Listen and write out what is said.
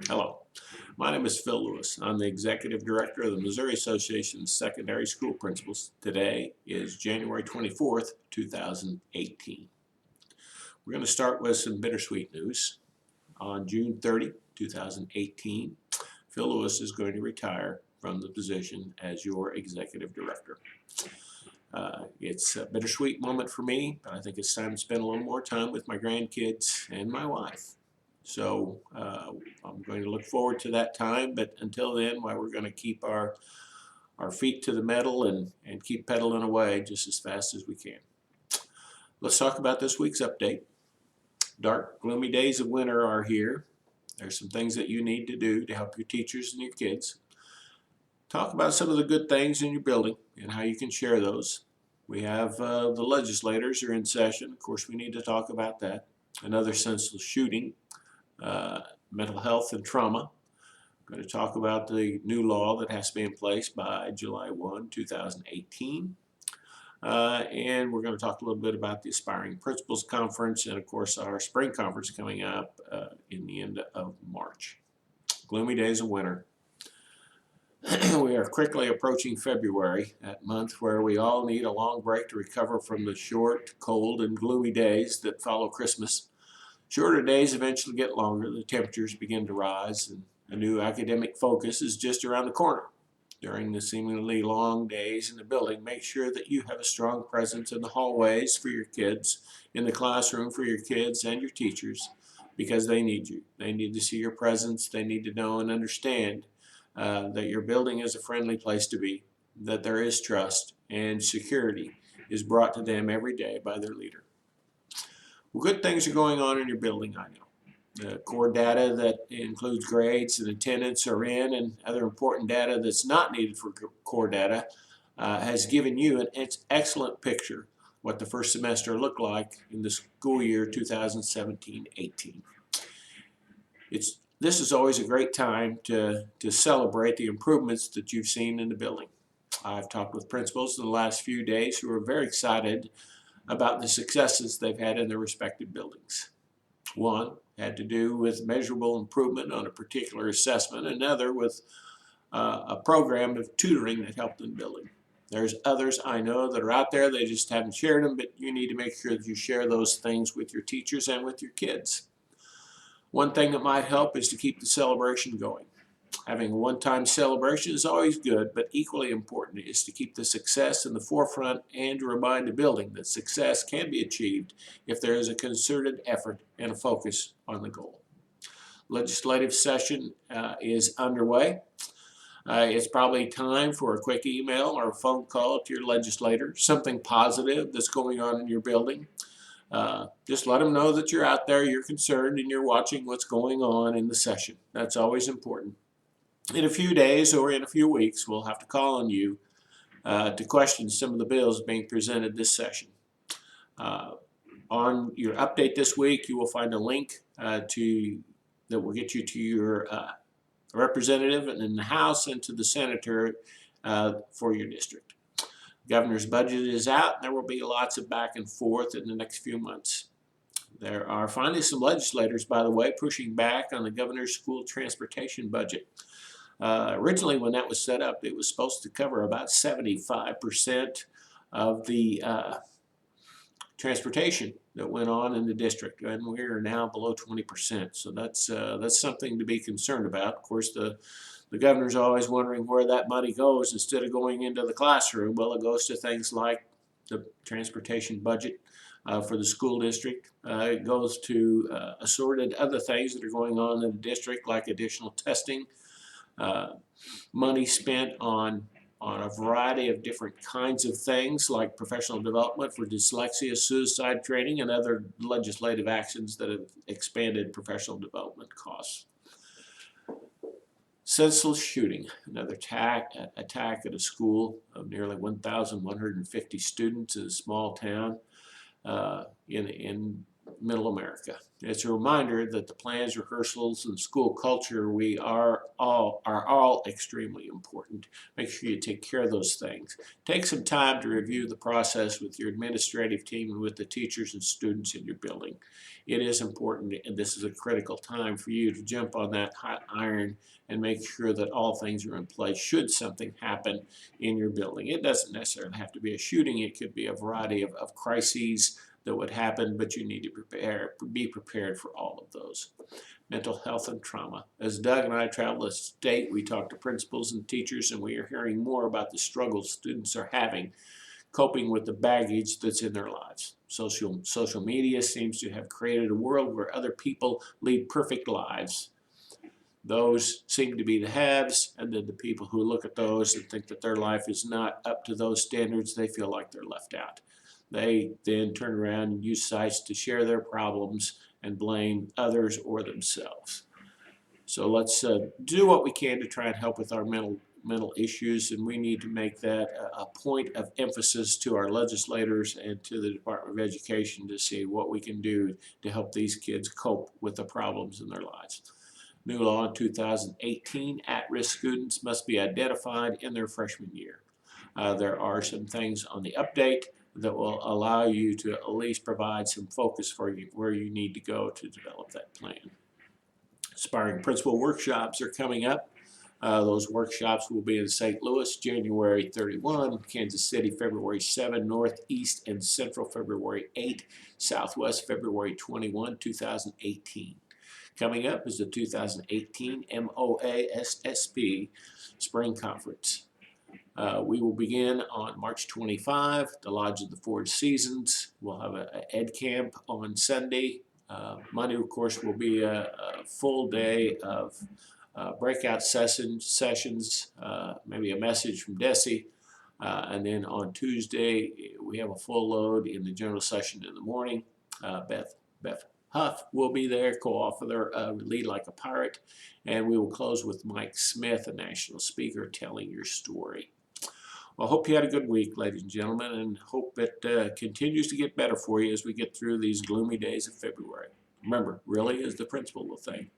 Hello, my name is Phil Lewis. I'm the Executive Director of the Missouri Association of Secondary School Principals. Today is January 24th, 2018. We're going to start with some bittersweet news. On June 30, 2018, Phil Lewis is going to retire from the position as your Executive Director. It's a bittersweet moment for me, but I think it's time to spend a little more time with my grandkids and my wife. So I'm going to look forward to that time, but until then, we're going to keep our feet to the metal and keep pedaling away just as fast as we can. Let's talk about this week's update. Dark, gloomy days of winter are here. There's some things that you need to do to help your teachers and your kids. Talk about some of the good things in your building and how you can share those. We have the legislators are in session. Of course, we need to talk about that. Another senseless shooting. Mental health and trauma. I'm going to talk about the new law that has to be in place by July 1, 2018. And we're going to talk a little bit about the Aspiring Principals Conference and, of course, our Spring Conference coming up in the end of March. Gloomy days of winter. We are quickly approaching February, that month where we all need a long break to recover from the short, cold, and gloomy days that follow Christmas. Shorter days eventually get longer, the temperatures begin to rise, and a new academic focus is just around the corner. During the seemingly long days in the building, make sure that you have a strong presence in the hallways for your kids, in the classroom for your kids and your teachers, because they need you. They need to see your presence. They need to know and understand that your building is a friendly place to be, that there is trust and security is brought to them every day by their leader. Well, good things are going on in your building, I know. The core data that includes grades and attendance are in, and other important data that's not needed for core data has given you an excellent picture what the first semester looked like in the school year 2017-18. This is always a great time to celebrate the improvements that you've seen in the building. I've talked with principals in the last few days who are very excited about the successes they've had in their respective buildings. One had to do with measurable improvement on a particular assessment, another with a program of tutoring that helped in building. There's others I know that are out there, they just haven't shared them, but you need to make sure that you share those things with your teachers and with your kids. One thing that might help is to keep the celebration going. Having a one-time celebration is always good, but equally important is to keep the success in the forefront and to remind the building that success can be achieved if there is a concerted effort and a focus on the goal. Legislative session is underway. It's probably time for a quick email or a phone call to your legislator, something positive that's going on in your building. Just let them know that you're out there, you're concerned, and you're watching what's going on in the session. That's always important. In a few days or in a few weeks, we'll have to call on you to question some of the bills being presented this session. On your update this week, you will find a link that will get you to your representative in the House and to the senator for your district. Governor's budget is out. There will be lots of back and forth in the next few months. There are finally some legislators, by the way, pushing back on the governor's school transportation budget. Originally, when that was set up, it was supposed to cover about 75% of the transportation that went on in the district, and we are now below 20%. So that's something to be concerned about. Of course, the governor's always wondering where that money goes instead of going into the classroom. Well, it goes to things like the transportation budget for the school district. It goes to assorted other things that are going on in the district, like additional testing, money spent on a variety of different kinds of things like professional development for dyslexia, suicide training, and other legislative actions that have expanded professional development costs. Senseless shooting, another attack at a school of nearly 1,150 students in a small town in Middle America. It's a reminder that the plans, rehearsals, and school culture are all extremely important. Make sure you take care of those things. Take some time to review the process with your administrative team and with the teachers and students in your building. It is important, and this is a critical time for you to jump on that hot iron and make sure that all things are in place should something happen in your building. It doesn't necessarily have to be a shooting. It could be a variety of crises that would happen, but you need to be prepared for all of those. Mental health and trauma. As Doug and I travel the state, we talk to principals and teachers, and we are hearing more about the struggles students are having coping with the baggage that's in their lives. Social media seems to have created a world where other people lead perfect lives. Those seem to be the haves, and then the people who look at those and think that their life is not up to those standards, they feel like they're left out. They then turn around and use sites to share their problems and blame others or themselves. So let's do what we can to try and help with our mental issues, and we need to make that a point of emphasis to our legislators and to the Department of Education to see what we can do to help these kids cope with the problems in their lives. New law in 2018, at-risk students must be identified in their freshman year. There are some things on the update that will allow you to at least provide some focus for you where you need to go to develop that plan. Aspiring principal workshops are coming up. Those workshops will be in St. Louis, January 31, Kansas City, February 7, Northeast and Central, February 8, Southwest, February 21, 2018. Coming up is the 2018 MoASSP Spring Conference. We will begin on March 25, the Lodge of the Four Seasons. We'll have an ed camp on Sunday. Monday, of course, will be a full day of breakout sessions, maybe a message from Desi. And then on Tuesday, we have a full load in the general session in the morning. Beth Huff will be there, co-author of Lead Like a Pirate. And we will close with Mike Smith, a national speaker, telling your story. Well, I hope you had a good week, ladies and gentlemen, and hope it continues to get better for you as we get through these gloomy days of February. Remember, really is the principal thing.